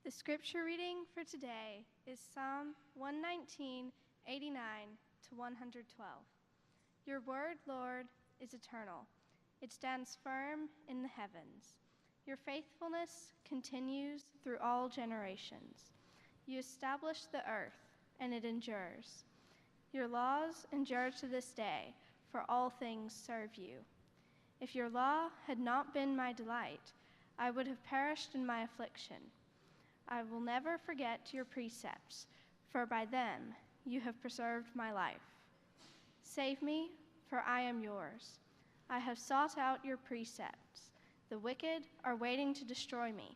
The scripture reading for today is Psalm 119, 89 to 112. Your word, Lord, is eternal. It stands firm in the heavens. Your faithfulness continues through all generations. You establish the earth, and it endures. Your laws endure to this day, for all things serve you. If your law had not been my delight, I would have perished in my affliction. I will never forget your precepts, for by them you have preserved my life. Save me, for I am yours. I have sought out your precepts. The wicked are waiting to destroy me,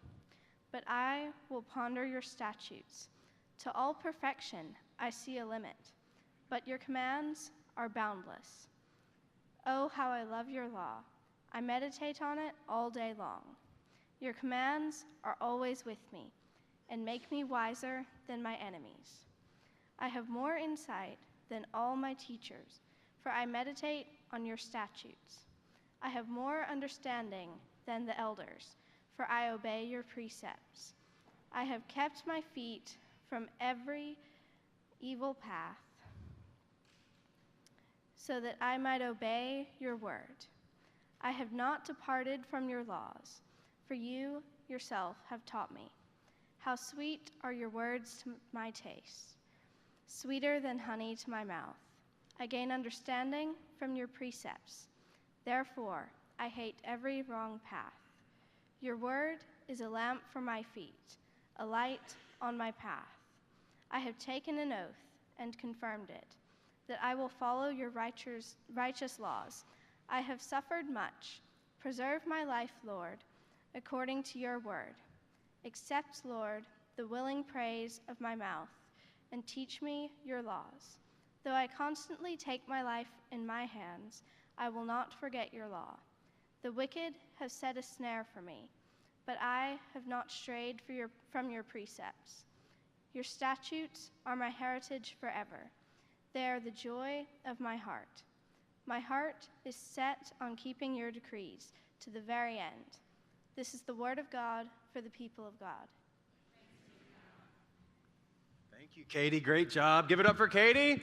but I will ponder your statutes. To all perfection I see a limit, but your commands are boundless. Oh, how I love your law. I meditate on it all day long. Your commands are always with me and make me wiser than my enemies. I have more insight than all my teachers, for I meditate on your statutes. I have more understanding than the elders, for I obey your precepts. I have kept my feet from every evil path, so that I might obey your word. I have not departed from your laws, for you yourself have taught me. How sweet are your words to my taste, sweeter than honey to my mouth. I gain understanding from your precepts. Therefore, I hate every wrong path. Your word is a lamp for my feet, a light on my path. I have taken an oath and confirmed it, that I will follow your righteous laws. I have suffered much. Preserve my life, Lord, according to your word. Accept, Lord, the willing praise of my mouth, and teach me your laws. Though I constantly take my life in my hands, I will not forget your law. The wicked have set a snare for me, but I have not strayed from your precepts. Your statutes are my heritage forever. They are the joy of my heart. My heart is set on keeping your decrees to the very end. This is the word of God for the people of God. Thank you, Katie. Great job. Give it up for Katie.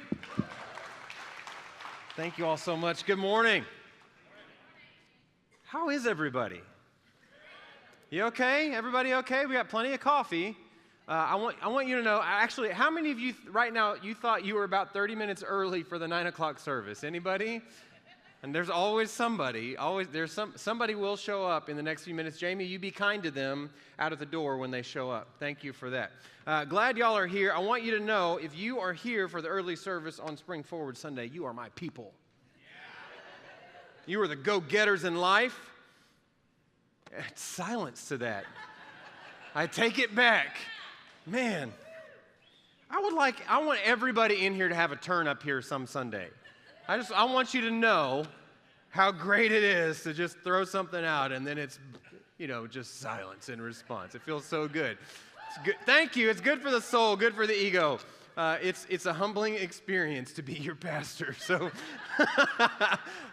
Thank you all so much. Good morning. How is everybody? You okay? Everybody okay? We got plenty of coffee. I want you to know, actually, how many of you right now, you thought you were about 30 minutes early for the 9 o'clock service? Anybody? And there's always somebody. Somebody will show up in the next few minutes. Jamie, you be kind to them out of the door when they show up. Thank you for that. Glad y'all are here. I want you to know, if you are here for the early service on Spring Forward Sunday, you are my people. You are the go-getters in life. It's silence to that. I take it back. Man, I want everybody in here to have a turn up here some Sunday. I want you to know how great it is to just throw something out and then it's, just silence in response. It feels so good. It's good. Thank you. It's good for the soul, good for the ego. It's a humbling experience to be your pastor. So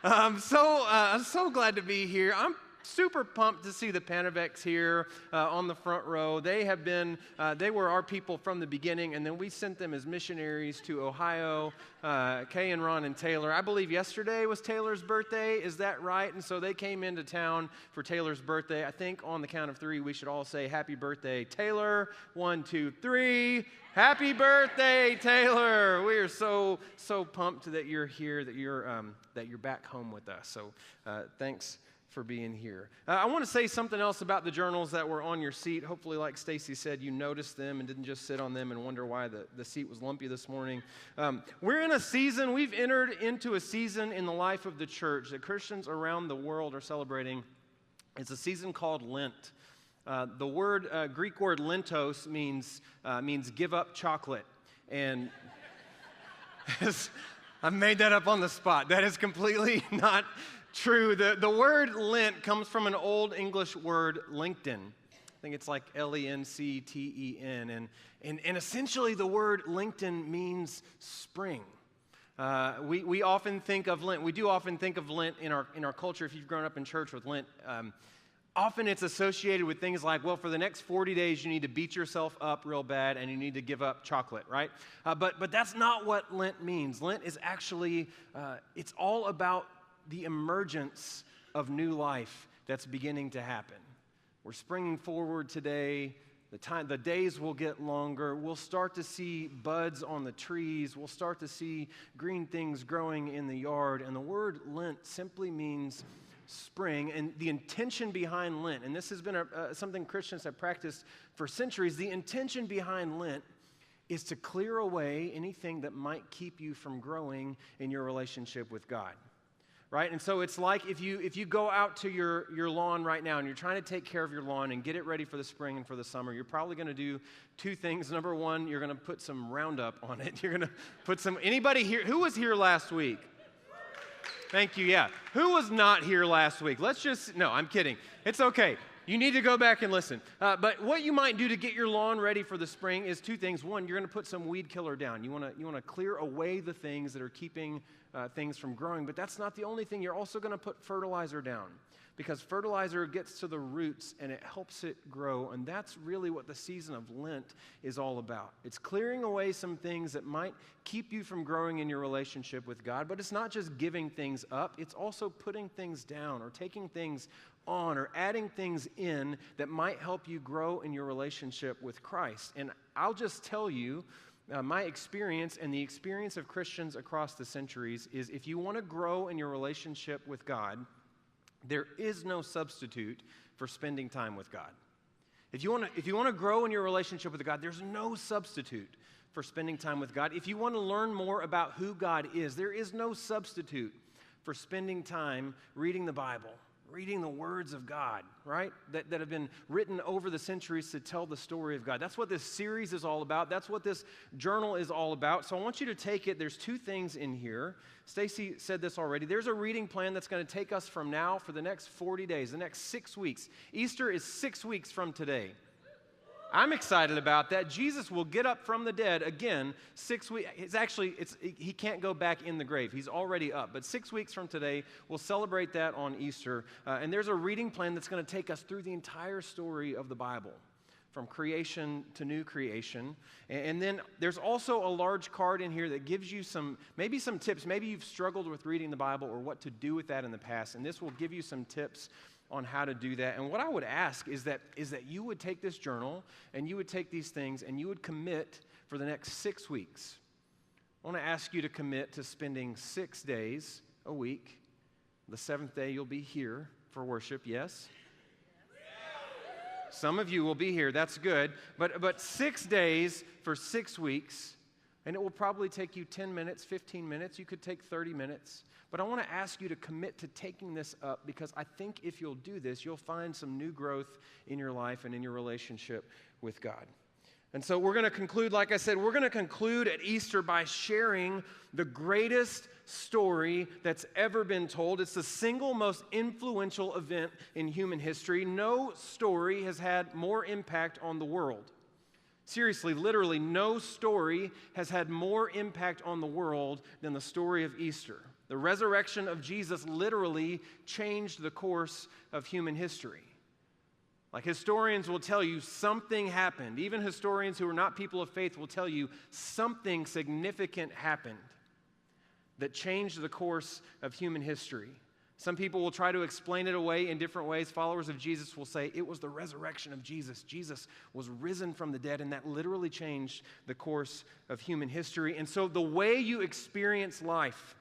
I'm so glad to be here. I'm super pumped to see the Panoveks here on the front row. They were our people from the beginning, and then we sent them as missionaries to Ohio. Kay and Ron and Taylor. I believe yesterday was Taylor's birthday. Is that right? And so they came into town for Taylor's birthday. I think on the count of three, we should all say happy birthday, Taylor. 1, 2, 3. Happy birthday, Taylor. We are so pumped that you're here, that you're back home with us. So thanks for being here. I want to say something else about the journals that were on your seat. Hopefully, like Stacy said, you noticed them and didn't just sit on them and wonder why the seat was lumpy this morning. We're in a season, we've entered into a season in the life of the church that Christians around the world are celebrating. It's a season called Lent. The Greek word lentos means give up chocolate. And I made that up on the spot. That is completely not true. The word Lent comes from an old English word, LinkedIn. I think it's like Lencten. And essentially the word LinkedIn means spring. We often think of Lent. We do often think of Lent in our culture. If you've grown up in church with Lent, Often it's associated with things like, well, for the next 40 days, you need to beat yourself up real bad and you need to give up chocolate, right? But that's not what Lent means. Lent is actually, it's all about the emergence of new life that's beginning to happen. We're springing forward today. The days will get longer. We'll start to see buds on the trees. We'll start to see green things growing in the yard. And the word Lent simply means spring. And the intention behind Lent, and this has been something Christians have practiced for centuries, the intention behind Lent is to clear away anything that might keep you from growing in your relationship with God. Right? And so it's like if you go out to your lawn right now and you're trying to take care of your lawn and get it ready for the spring and for the summer, you're probably going to do two things. Number one, you're going to put some Roundup on it. You're going to put some, anybody here, who was here last week? Thank you, yeah. Who was not here last week? No, I'm kidding. It's okay. You need to go back and listen. But what you might do to get your lawn ready for the spring is two things. One, you're going to put some weed killer down. You want to clear away the things that are keeping things from growing. But that's not the only thing. You're also going to put fertilizer down, because fertilizer gets to the roots and it helps it grow. And that's really what the season of Lent is all about. It's clearing away some things that might keep you from growing in your relationship with God. But it's not just giving things up. It's also putting things down or taking things on or adding things in that might help you grow in your relationship with Christ. And I'll just tell you, my experience and the experience of Christians across the centuries is if you want to grow in your relationship with God, there is no substitute for spending time with God. If you want to grow in your relationship with God, there's no substitute for spending time with God. If you want to learn more about who God is, there is no substitute for spending time reading the Bible, reading the words of God, right? That have been written over the centuries to tell the story of God. That's what this series is all about. That's what this journal is all about. So I want you to take it. There's two things in here. Stacy said this already. There's a reading plan that's going to take us from now for the next 40 days, the next 6 weeks. Easter is 6 weeks from today. I'm excited about that. Jesus will get up from the dead again 6 weeks. He can't go back in the grave. He's already up. But 6 weeks from today, we'll celebrate that on Easter. And there's a reading plan that's going to take us through the entire story of the Bible, from creation to new creation. And then there's also a large card in here that gives you maybe some tips. Maybe you've struggled with reading the Bible or what to do with that in the past. And this will give you some tips on how to do that. And what I would ask is that you would take this journal and you would take these things and you would commit for the next 6 weeks. I want to ask you to commit to spending 6 days a week. The seventh day you'll be here for worship, yes? Some of you will be here, that's good. But 6 days for 6 weeks, and it will probably take you 10 minutes, 15 minutes. You could take 30 minutes. But I want to ask you to commit to taking this up, because I think if you'll do this, you'll find some new growth in your life and in your relationship with God. And so we're going to conclude, like I said, we're going to conclude at Easter by sharing the greatest story that's ever been told. It's the single most influential event in human history. No story has had more impact on the world. Seriously, literally, no story has had more impact on the world than the story of Easter. The resurrection of Jesus literally changed the course of human history. Like historians will tell you, something happened. Even historians who are not people of faith will tell you something significant happened that changed the course of human history. Some people will try to explain it away in different ways. Followers of Jesus will say it was the resurrection of Jesus. Jesus was risen from the dead, and that literally changed the course of human history. And so the way you experience life,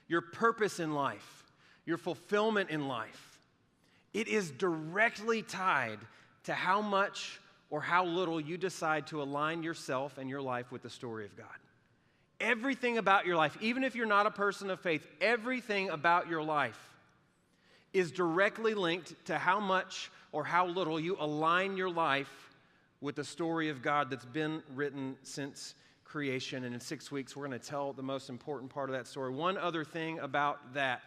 your purpose in life, your fulfillment in life, it is directly tied to how much or how little you decide to align yourself and your life with the story of God. Everything about your life, even if you're not a person of faith, everything about your life is directly linked to how much or how little you align your life with the story of God that's been written since creation. And in 6 weeks, we're going to tell the most important part of that story. One other thing about that,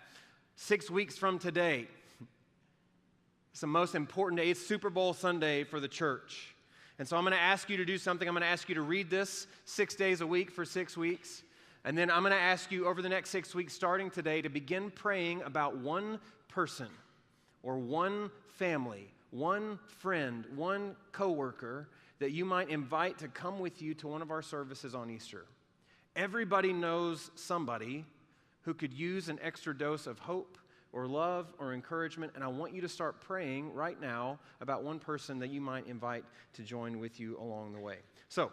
6 weeks from today, it's the most important day. It's Super Bowl Sunday for the church. And so I'm going to ask you to do something. I'm going to ask you to read this 6 days a week for 6 weeks. And then I'm going to ask you over the next 6 weeks, starting today, to begin praying about one person or one family, one friend, one coworker that you might invite to come with you to one of our services on Easter. Everybody knows somebody who could use an extra dose of hope or love or encouragement, and I want you to start praying right now about one person that you might invite to join with you along the way. So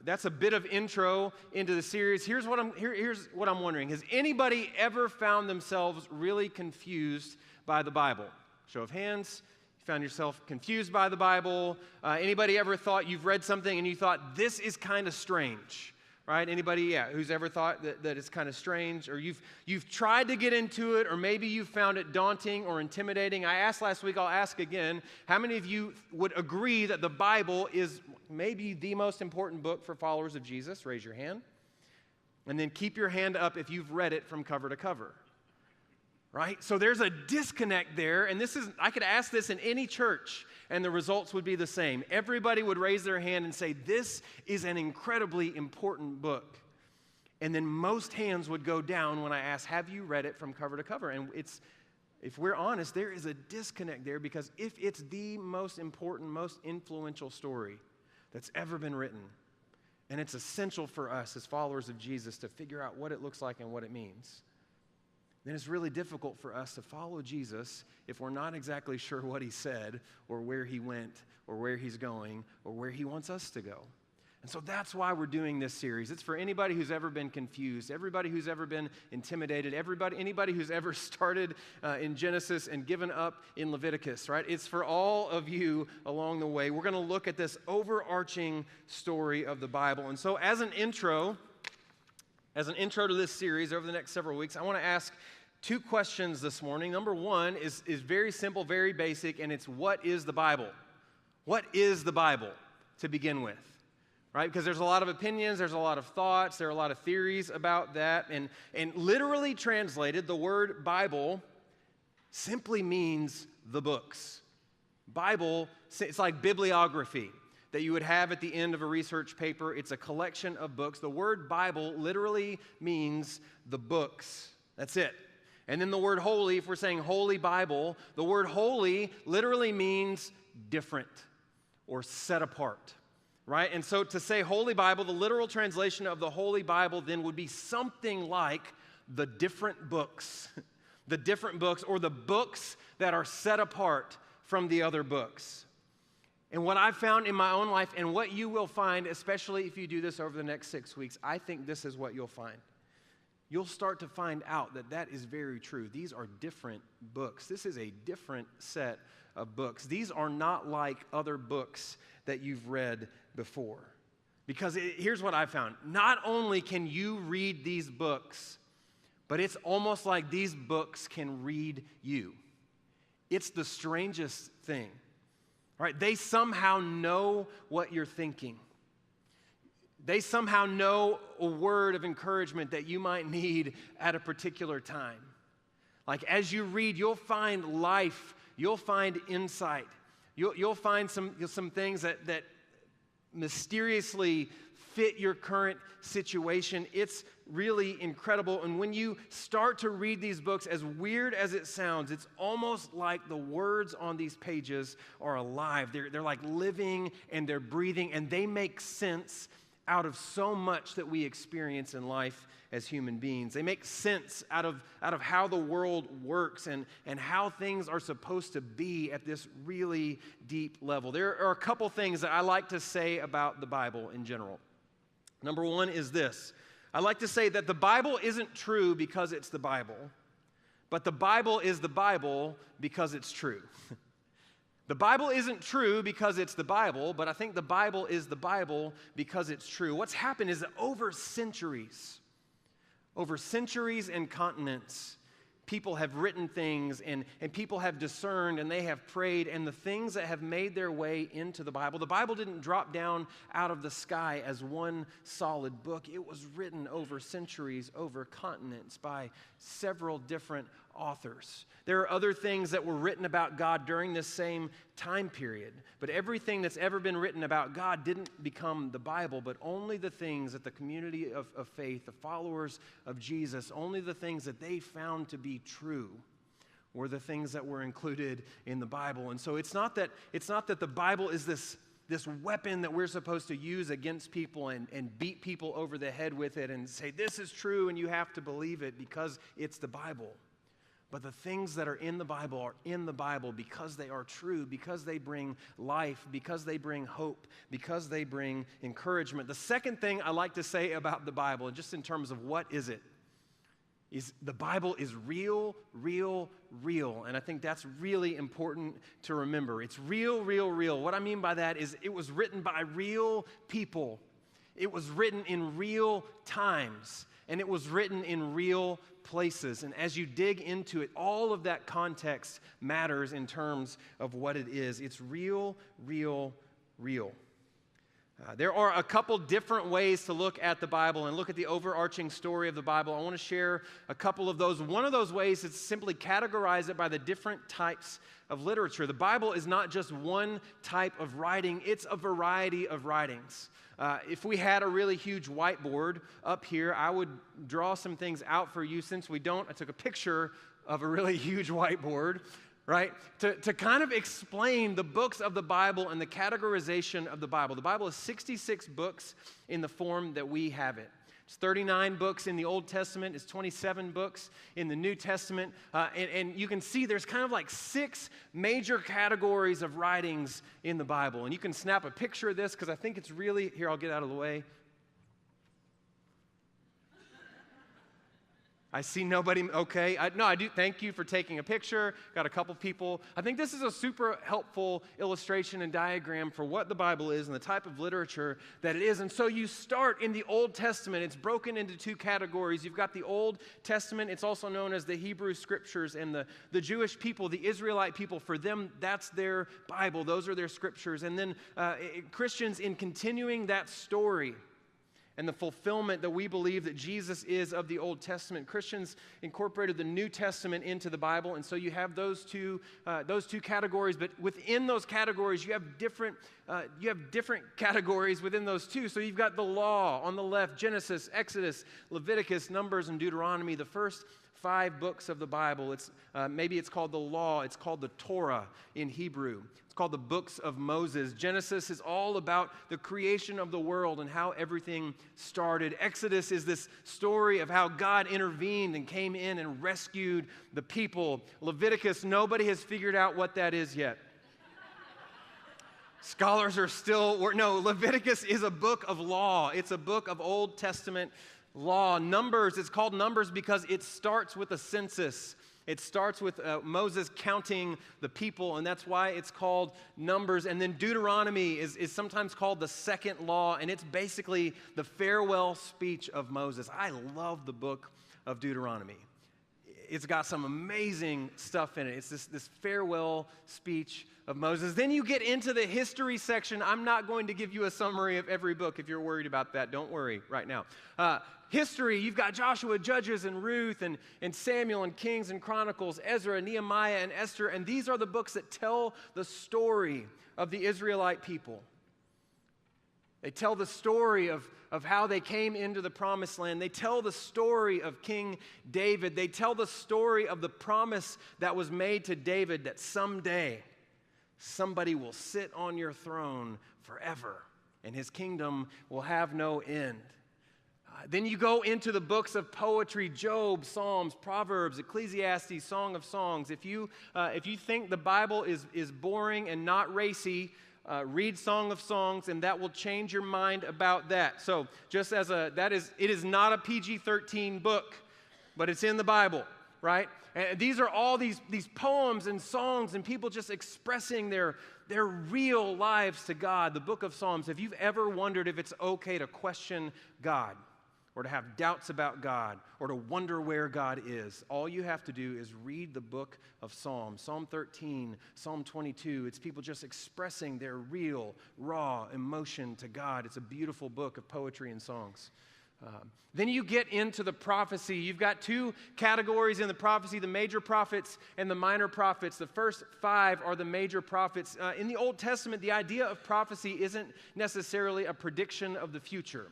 that's a bit of intro into the series. Here's what I'm wondering. Has anybody ever found themselves really confused by the Bible? Show of hands. You found yourself confused by the Bible? Anybody ever thought you've read something and you thought, this is kind of strange? Right? Anybody, who's ever thought that it's kind of strange, or you've tried to get into it, or maybe you found it daunting or intimidating? I asked last week, I'll ask again, how many of you would agree that the Bible is maybe the most important book for followers of Jesus? Raise your hand. And then keep your hand up if you've read it from cover to cover. Right? So there's a disconnect there, and I could ask this in any church, and the results would be the same. Everybody would raise their hand and say, this is an incredibly important book. And then most hands would go down when I ask, have you read it from cover to cover? And if we're honest, there is a disconnect there, because if it's the most important, most influential story that's ever been written, and it's essential for us as followers of Jesus to figure out what it looks like and what it means, then it's really difficult for us to follow Jesus if we're not exactly sure what he said or where he went or where he's going or where he wants us to go. And so that's why we're doing this series. It's for anybody who's ever been confused, everybody who's ever been intimidated, anybody who's ever started in Genesis and given up in Leviticus, right? It's for all of you along the way. We're going to look at this overarching story of the Bible. And so as an intro to this series over the next several weeks, I want to ask two questions this morning. Number one is very simple, very basic, and it's, what is the Bible? What is the Bible, to begin with? Right? Because there's a lot of opinions, there's a lot of thoughts, there are a lot of theories about that, and literally translated, the word Bible simply means the books. Bible, it's like bibliography that you would have at the end of a research paper. It's a collection of books. The word Bible literally means the books. That's it. And then the word holy, if we're saying Holy Bible, the word holy literally means different or set apart, right? And so to say Holy Bible, the literal translation of the Holy Bible then would be something like the different books, the different books, or the books that are set apart from the other books. And what I've found in my own life, and what you will find, especially if you do this over the next 6 weeks, I think this is what you'll find. You'll start to find out that that is very true. These are different books. This is a different set of books. These are not like other books that you've read before. Because here's what I found. Not only can you read these books, but it's almost like these books can read you. It's the strangest thing. Right? They somehow know what you're thinking. They somehow know a word of encouragement that you might need at a particular time. Like as you read, you'll find life, you'll find insight, you'll find some things that mysteriously fit your current situation. It's really incredible. And when you start to read these books, as weird as it sounds, it's almost like the words on these pages are alive. They're like living and they're breathing, and they make sense out of so much that we experience in life as human beings. They make sense out of how the world works and how things are supposed to be at this really deep level. There are a couple things that I like to say about the Bible in general. Number one is this. I like to say that the Bible isn't true because it's the Bible, but the Bible is the Bible because it's true. The Bible isn't true because it's the Bible, but I think the Bible is the Bible because it's true. What's happened is that over centuries and continents, people have written things and people have discerned and they have prayed, and the things that have made their way into the Bible didn't drop down out of the sky as one solid book. It was written over centuries, over continents, by several different authors. There are other things that were written about God during this same time period, but everything that's ever been written about God didn't become the Bible, but only the things that the community of faith, the followers of Jesus, only the things that they found to be true were the things that were included in the Bible. And so it's not that the Bible is this weapon that we're supposed to use against people and beat people over the head with it and say, this is true and you have to believe it because it's the Bible. But the things that are in the Bible because they are true, because they bring life, because they bring hope, because they bring encouragement. The second thing I like to say about the Bible, just in terms of what is it, is the Bible is real, real, real. And I think that's really important to remember. It's real, real, real. What I mean by that is it was written by real people. It was written in real times. And it was written in real places. And as you dig into it, all of that context matters in terms of what it is. It's real, real, real. There are a couple different ways to look at the Bible and look at the overarching story of the Bible. I want to share a couple of those. One of those ways is simply categorize it by the different types of literature. The Bible is not just one type of writing, it's a variety of writings. If we had a really huge whiteboard up here, I would draw some things out for you. Since we don't, I took a picture of a really huge whiteboard, right? To kind of explain the books of the Bible and the categorization of the Bible. The Bible is 66 books in the form that we have it. It's 39 books in the Old Testament. It's 27 books in the New Testament. And you can see there's kind of like 6 major categories of writings in the Bible. And you can snap a picture of this because I think it's really, here, I'll get out of the way. I see nobody, okay. I do thank you for taking a picture. Got a couple people. I think this is a super helpful illustration and diagram for what the Bible is and the type of literature that it is. And so you start in the Old Testament. It's broken into 2 categories. You've got the Old Testament. It's also known as the Hebrew Scriptures. And the Jewish people, the Israelite people, for them, that's their Bible. Those are their Scriptures. And then Christians, in continuing that story, and the fulfillment that we believe that Jesus is of the Old Testament, Christians incorporated the New Testament into the Bible, and so you have those two categories. But within those categories, you have different categories within those two. So you've got the law on the left: Genesis, Exodus, Leviticus, Numbers, and Deuteronomy. The first 5 books of the Bible. Maybe it's called the law. It's called the Torah in Hebrew. It's called the books of Moses. Genesis is all about the creation of the world and how everything started. Exodus is this story of how God intervened and came in and rescued the people. Leviticus, nobody has figured out what that is yet. Scholars are still, no, Leviticus is a book of law. It's a book of Old Testament law. Numbers, it's called Numbers because it starts with a census. It starts with Moses counting the people, and that's why it's called Numbers. And then Deuteronomy is sometimes called the second law, and it's basically the farewell speech of Moses. I love the book of Deuteronomy. It's got some amazing stuff in it. It's this farewell speech of Moses. Then you get into the history section. I'm not going to give you a summary of every book. If you're worried about that, don't worry right now. History, you've got Joshua, Judges, and Ruth, and Samuel, and Kings, and Chronicles, Ezra, Nehemiah, and Esther. And these are the books that tell the story of the Israelite people. They tell the story of how they came into the promised land. They tell the story of King David. They tell the story of the promise that was made to David that someday somebody will sit on your throne forever and his kingdom will have no end. Then you go into the books of poetry: Job, Psalms, Proverbs, Ecclesiastes, Song of Songs. If you think the Bible is boring and not racy, read Song of Songs, and that will change your mind about that. So, just as it is not a PG-13 book, but it's in the Bible, right? And these are all these poems and songs and people just expressing their real lives to God. The book of Psalms. If you've ever wondered if it's okay to question God, or to have doubts about God, or to wonder where God is, all you have to do is read the book of Psalms. Psalm 13, Psalm 22, it's people just expressing their real, raw emotion to God. It's a beautiful book of poetry and songs. Then you get into the prophecy. You've got 2 categories in the prophecy: the major prophets and the minor prophets. The first 5 are the major prophets. In the Old Testament, the idea of prophecy isn't necessarily a prediction of the future,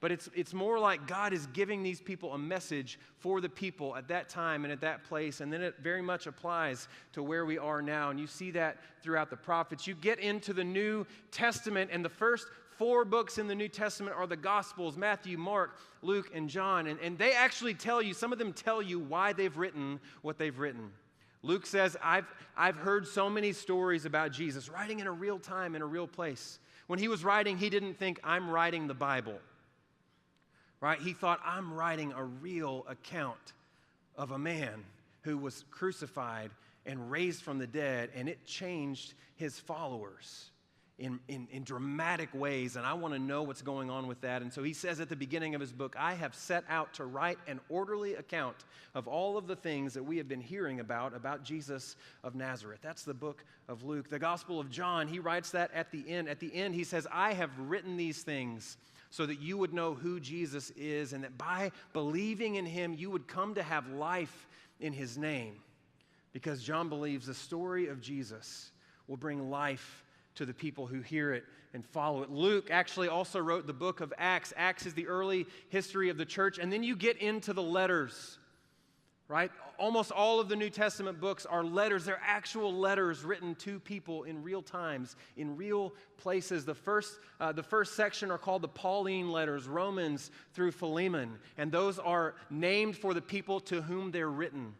But it's more like God is giving these people a message for the people at that time and at that place. And then it very much applies to where we are now. And you see that throughout the prophets. You get into the New Testament, and the first 4 books in the New Testament are the Gospels: Matthew, Mark, Luke, and John. And they actually tell you, some of them tell you why they've written what they've written. Luke says, I've heard so many stories about Jesus, writing in a real time, in a real place. When he was writing, he didn't think, I'm writing the Bible. Right? He thought, I'm writing a real account of a man who was crucified and raised from the dead, and it changed his followers in dramatic ways, and I want to know what's going on with that. And so he says at the beginning of his book, I have set out to write an orderly account of all of the things that we have been hearing about Jesus of Nazareth. That's the book of Luke. The Gospel of John, he writes that at the end. At the end, he says, I have written these things so that you would know who Jesus is, and that by believing in him, you would come to have life in his name. Because John believes the story of Jesus will bring life to the people who hear it and follow it. Luke actually also wrote the book of Acts. Acts is the early history of the church. And then you get into the letters, right? Almost all of the New Testament books are letters. They're actual letters written to people in real times, in real places. The first section are called the Pauline letters, Romans through Philemon. And those are named for the people to whom they're written.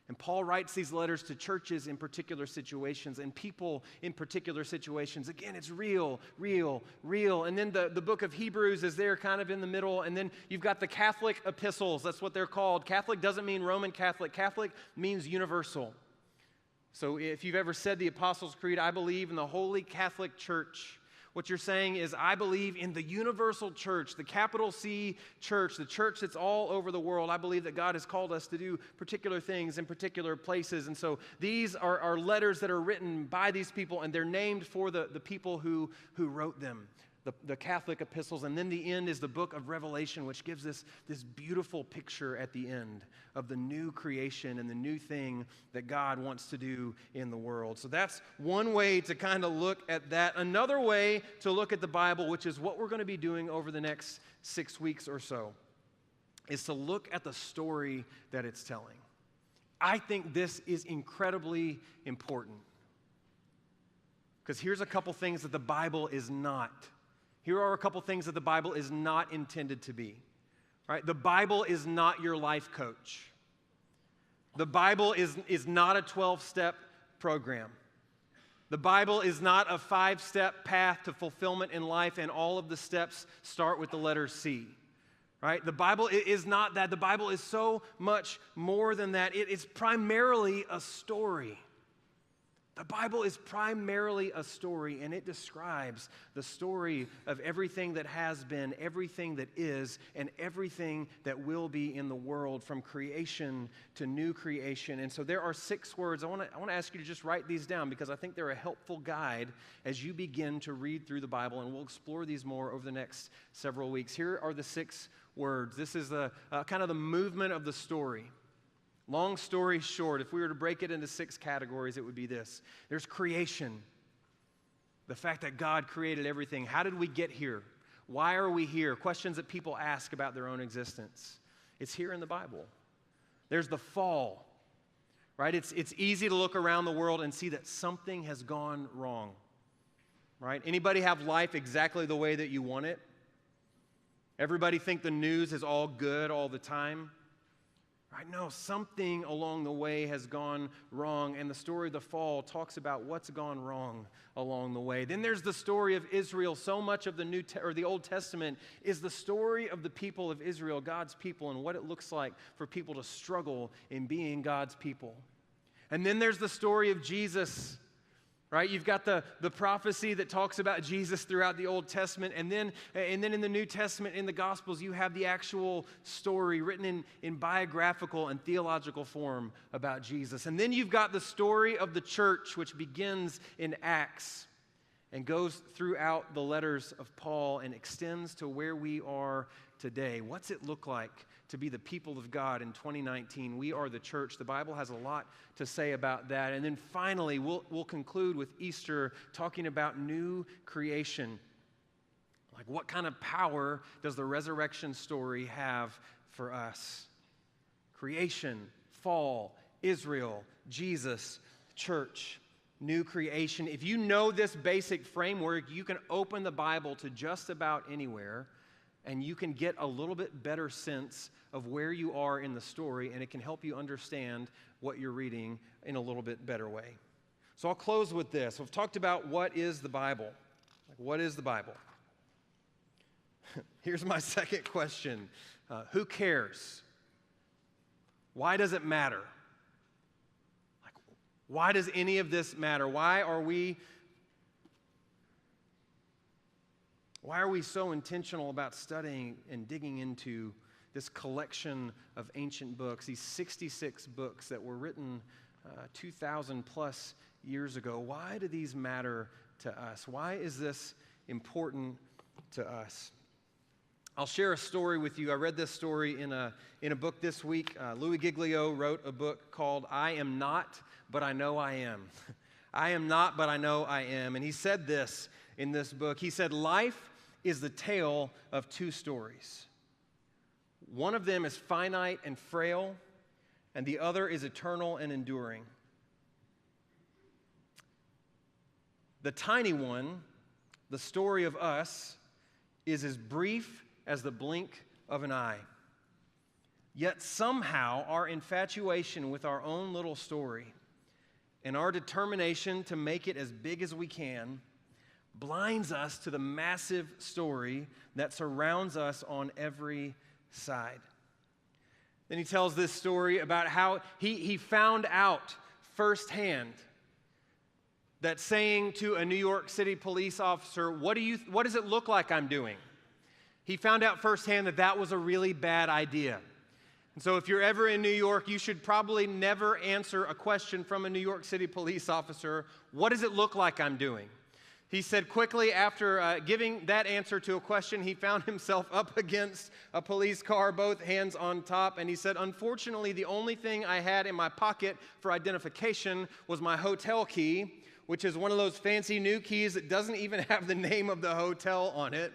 And Paul writes these letters to churches in particular situations and people in particular situations. Again, it's real, real, real. And then the book of Hebrews is there kind of in the middle. And then you've got the Catholic epistles. That's what they're called. Catholic doesn't mean Roman Catholic. Catholic means universal. So if you've ever said the Apostles' Creed, I believe in the Holy Catholic Church, what you're saying is, I believe in the universal church, the capital C church, the church that's all over the world. I believe that God has called us to do particular things in particular places. And so these are letters that are written by these people, and they're named for the people who wrote them, the Catholic epistles. And then the end is the book of Revelation, which gives us this beautiful picture at the end of the new creation and the new thing that God wants to do in the world. So that's one way to kind of look at that. Another way to look at the Bible, which is what we're going to be doing over the next 6 weeks or so, is to look at the story that it's telling. I think this is incredibly important, because here's a couple things that the Bible is not. Here are a couple things that the Bible is not intended to be. Right? The Bible is not your life coach. The Bible is not a 12-step program. The Bible is not a 5-step path to fulfillment in life, and all of the steps start with the letter C. Right? The Bible is not that. The Bible is so much more than that. It is primarily a story. The Bible is primarily a story, and it describes the story of everything that has been, everything that is, and everything that will be in the world, from creation to new creation. And so there are 6 words. I want to ask you to just write these down, because I think they're a helpful guide as you begin to read through the Bible, and we'll explore these more over the next several weeks. Here are the 6 words. This is the kind of the movement of the story. Long story short, if we were to break it into 6 categories, it would be this. There's creation, the fact that God created everything. How did we get here? Why are we here? Questions that people ask about their own existence. It's here in the Bible. There's the fall, right? It's easy to look around the world and see that something has gone wrong, right? Anybody have life exactly the way that you want it? Everybody think the news is all good all the time? Right? No, something along the way has gone wrong, and the story of the fall talks about what's gone wrong along the way. Then there's the story of Israel. So much of the Old Testament is the story of the people of Israel, God's people, and what it looks like for people to struggle in being God's people. And then there's the story of Jesus. Right? You've got the prophecy that talks about Jesus throughout the Old Testament, and then in the New Testament, in the Gospels, you have the actual story written in biographical and theological form about Jesus. And then you've got the story of the church, which begins in Acts and goes throughout the letters of Paul and extends to where we are today. What's it look like to be the people of God in 2019? We are the church. The Bible has a lot to say about that. And then finally, we'll conclude with Easter, talking about new creation. Like, what kind of power does the resurrection story have for us? Creation, fall, Israel, Jesus, church, new creation. If you know this basic framework, you can open the Bible to just about anywhere, and you can get a little bit better sense of where you are in the story, and it can help you understand what you're reading in a little bit better way. So I'll close with this. We've talked about what is the Bible. Like, what is the Bible? Here's my second question. Who cares? Why does it matter? Like, why does any of this matter? Why are we so intentional about studying and digging into this collection of ancient books, these 66 books that were written 2,000 plus years ago? Why do these matter to us? Why is this important to us? I'll share a story with you. I read this story in a book this week. Louis Giglio wrote a book called I Am Not, But I Know I Am. I am not, but I know I am. And he said this in this book. He said, life is the tale of two stories. One of them is finite and frail, and the other is eternal and enduring. The tiny one, the story of us, is as brief as the blink of an eye. Yet somehow our infatuation with our own little story and our determination to make it as big as we can blinds us to the massive story that surrounds us on every side. Then he tells this story about how he found out firsthand that saying to a New York City police officer, what does it look like I'm doing? He found out firsthand that that was a really bad idea. And so if you're ever in New York, you should probably never answer a question from a New York City police officer, what does it look like I'm doing? He said quickly after giving that answer to a question, he found himself up against a police car, both hands on top, and he said, unfortunately, the only thing I had in my pocket for identification was my hotel key, which is one of those fancy new keys that doesn't even have the name of the hotel on it.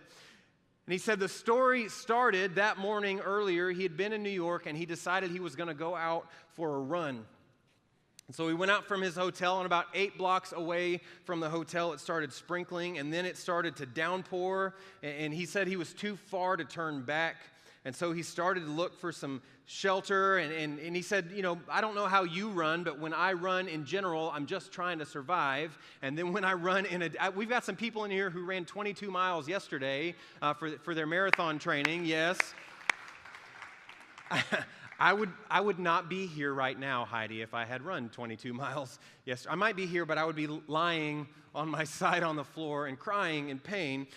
And he said the story started that morning earlier. He had been in New York, and he decided he was going to go out for a run. And so he went out from his hotel, and about 8 blocks away from the hotel, it started sprinkling, and then it started to downpour, and he said he was too far to turn back. And so he started to look for some shelter, and he said, I don't know how you run, but when I run in general, I'm just trying to survive. And then when I run we've got some people in here who ran 22 miles yesterday for their marathon training, yes. I would not be here right now, Heidi, if I had run 22 miles yesterday. I might be here, but I would be lying on my side on the floor and crying in pain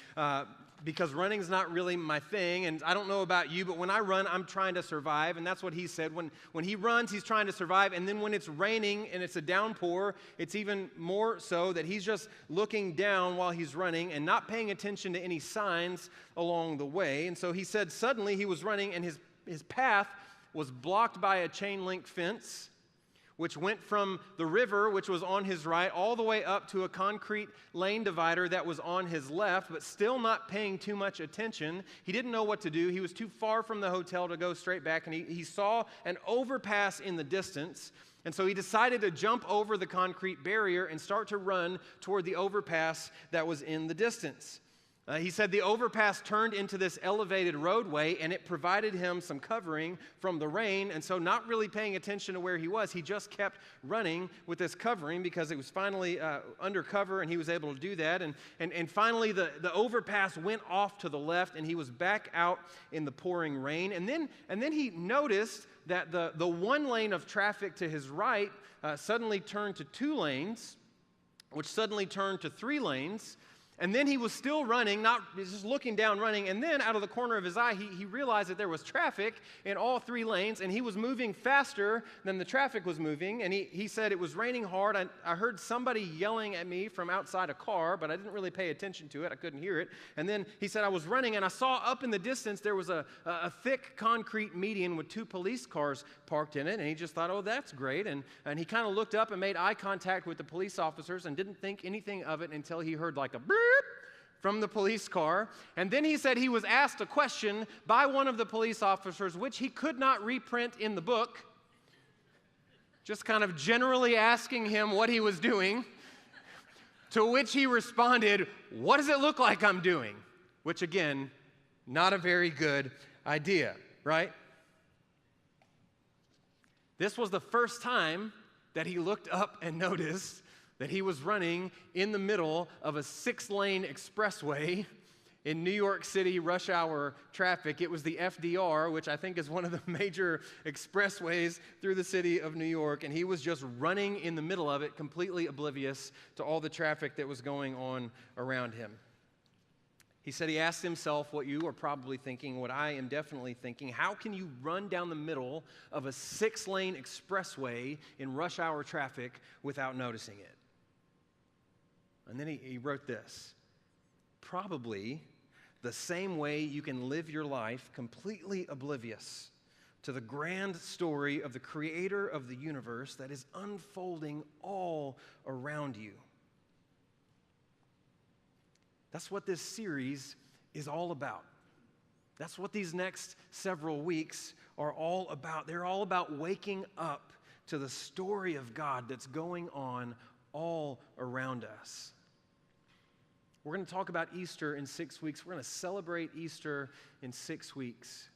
because running is not really my thing. And I don't know about you, but when I run, I'm trying to survive. And that's what he said. When he runs, he's trying to survive. And then when it's raining and it's a downpour, it's even more so that he's just looking down while he's running and not paying attention to any signs along the way. And so he said suddenly he was running and his path was blocked by a chain link fence, which went from the river, which was on his right, all the way up to a concrete lane divider that was on his left, but still not paying too much attention. He didn't know what to do. He was too far from the hotel to go straight back, and he saw an overpass in the distance, and so he decided to jump over the concrete barrier and start to run toward the overpass that was in the distance. He said the overpass turned into this elevated roadway, and it provided him some covering from the rain, and so not really paying attention to where he was, he just kept running with this covering because it was finally under cover, and he was able to do that. And finally, the overpass went off to the left, and he was back out in the pouring rain. And then he noticed that the one lane of traffic to his right suddenly turned to 2 lanes, which suddenly turned to 3 lanes. And then he was still running, just looking down running, and then out of the corner of his eye, he realized that there was traffic in all 3 lanes, and he was moving faster than the traffic was moving, and he said it was raining hard. I heard somebody yelling at me from outside a car, but I didn't really pay attention to it. I couldn't hear it. And then he said I was running, and I saw up in the distance there was a thick concrete median with 2 police cars parked in it, and he just thought, oh, that's great. And he kind of looked up and made eye contact with the police officers and didn't think anything of it until he heard like a beep from the police car. And then he said he was asked a question by one of the police officers, which he could not reprint in the book, just kind of generally asking him what he was doing, to which he responded, "What does it look like I'm doing?" Which, again, not a very good idea, right? This was the first time that he looked up and noticed that he was running in the middle of a 6-lane expressway in New York City rush hour traffic. It was the FDR, which I think is one of the major expressways through the city of New York, and he was just running in the middle of it, completely oblivious to all the traffic that was going on around him. He said he asked himself what you are probably thinking, what I am definitely thinking: how can you run down the middle of a 6-lane expressway in rush hour traffic without noticing it? And then he wrote this: probably the same way you can live your life completely oblivious to the grand story of the creator of the universe that is unfolding all around you. That's what this series is all about. That's what these next several weeks are all about. They're all about waking up to the story of God that's going on all around us. We're going to talk about Easter in 6 weeks. We're going to celebrate Easter in 6 weeks.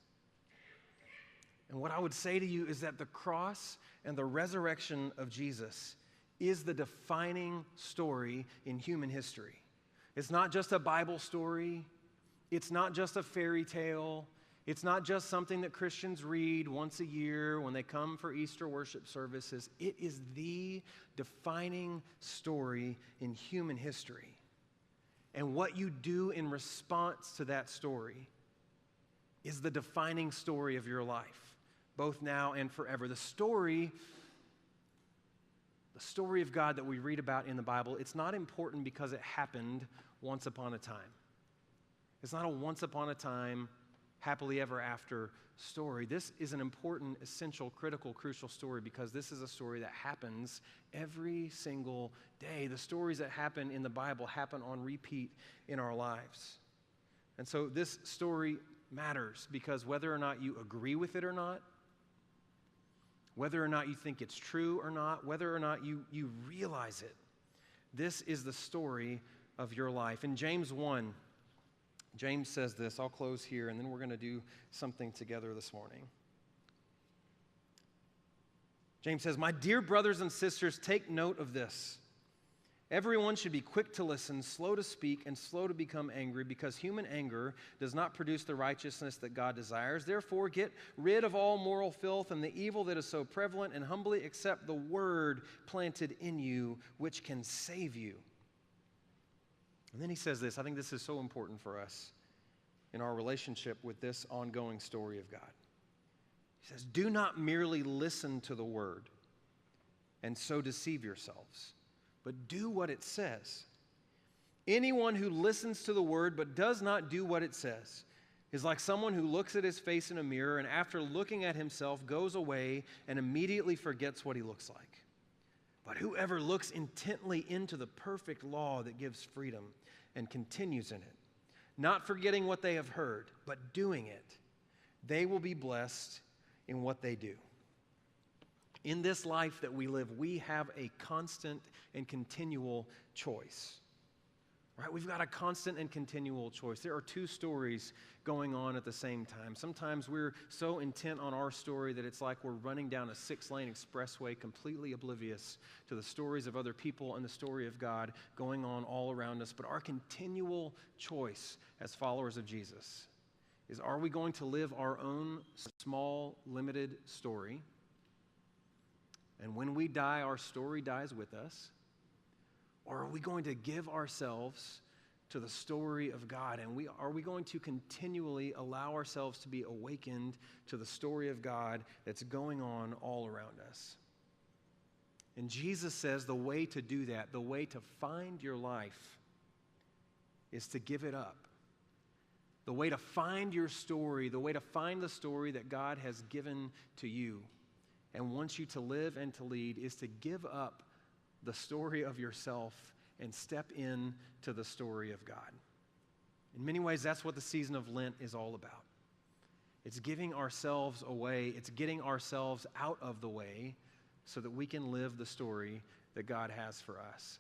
And what I would say to you is that the cross and the resurrection of Jesus is the defining story in human history. It's not just a Bible story. It's not just a fairy tale. It's not just something that Christians read once a year when they come for Easter worship services. It is the defining story in human history. And what you do in response to that story is the defining story of your life, both now and forever. The story of God that we read about in the Bible, it's not important because it happened once upon a time. It's not a once upon a time, happily ever after story. This is an important, essential, critical, crucial story because this is a story that happens every single day. The stories that happen in the Bible happen on repeat in our lives. And so this story matters because whether or not you agree with it or not, whether or not you think it's true or not, whether or not you realize it, this is the story of your life. In James 1, James says this. I'll close here, and then we're going to do something together this morning. James says, "My dear brothers and sisters, take note of this. Everyone should be quick to listen, slow to speak, and slow to become angry, because human anger does not produce the righteousness that God desires. Therefore, get rid of all moral filth and the evil that is so prevalent, and humbly accept the word planted in you, which can save you." And then he says this. I think this is so important for us in our relationship with this ongoing story of God. He says, "Do not merely listen to the word and so deceive yourselves, but do what it says. Anyone who listens to the word but does not do what it says is like someone who looks at his face in a mirror and after looking at himself goes away and immediately forgets what he looks like. But whoever looks intently into the perfect law that gives freedom and continues in it, not forgetting what they have heard, but doing it, they will be blessed in what they do." In this life that we live, we have a constant and continual choice. Right? We've got a constant and continual choice. There are two stories going on at the same time. Sometimes we're so intent on our story that it's like we're running down a 6-lane expressway completely oblivious to the stories of other people and the story of God going on all around us. But our continual choice as followers of Jesus is, are we going to live our own small, limited story? And when we die, our story dies with us? Or are we going to give ourselves to the story of God? And are we going to continually allow ourselves to be awakened to the story of God that's going on all around us? And Jesus says the way to do that, the way to find your life, is to give it up. The way to find your story, the way to find the story that God has given to you and wants you to live and to lead, is to give up the story of yourself and step in to the story of God. In many ways, that's what the season of Lent is all about. It's giving ourselves away. It's getting ourselves out of the way so that we can live the story that God has for us.